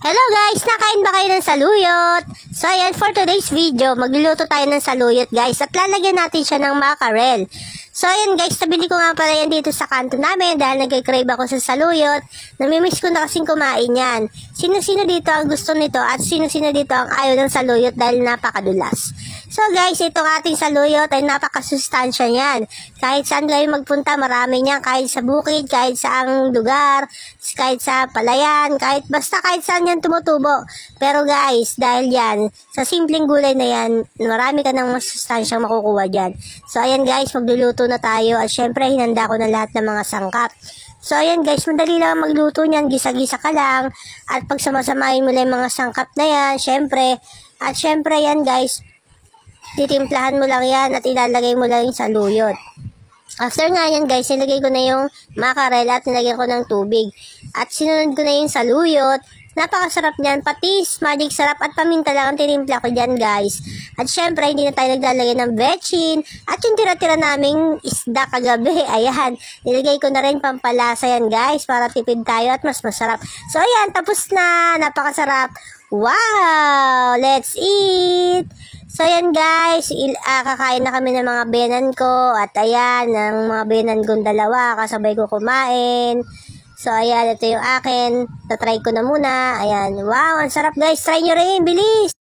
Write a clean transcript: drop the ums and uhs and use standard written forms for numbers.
Hello guys! Nakain ba kayo ng saluyot? So ayan, for today's video, magluluto tayo ng saluyot guys at lalagyan natin siya ng mackerel. So ayan guys, nabili ko nga pala yan dito sa kanto namin dahil nagkikrave ako sa saluyot. Namimiss ko na kasing kumain yan. Sino-sino dito ang gusto nito at sino-sino dito ang ayaw ng saluyot dahil napakadulas. So guys, itong ating saluyot ay napakasustansya niyan. Kahit saan kayo magpunta, marami niyan. Kahit sa bukid, kahit sa ang lugar, kahit sa palayan, kahit saan yan tumutubo. Pero guys, dahil yan, sa simpleng gulay na yan, marami ka ng masustansyang makukuha dyan. So ayan guys, magluluto na tayo at syempre hinanda ko na lahat ng mga sangkap. So ayan guys, madali lang magluto niyan, gisa-gisa ka lang at pagsamasamahin mo lang yung mga sangkap na yan, syempre. At syempre yan guys, titimplahan mo lang yan at ilalagay mo lang yung saluyot. After nga yan guys, nilagay ko na yung mackerel at nilagyan ko ng tubig. At sinunod ko na yung saluyot. Napakasarap niyan, patis, magic sarap at paminta lang ang tinimpla ko dyan guys. At syempre, hindi na tayo naglalagay ng bechin. At yung tira-tira naming isda kagabi, ayan, nilagay ko na rin pampalasa yan guys para tipid tayo at mas masarap. So ayan, tapos na, napakasarap. Wow! Let's eat! So ayan guys, kakain na kami ng mga benan ko at ayan, ng mga benan kong dalawa, kasabay ko kumain. So ayan, ito yung akin, tatry ko na muna, ayan, wow, ang sarap guys, try nyo rin, bilis!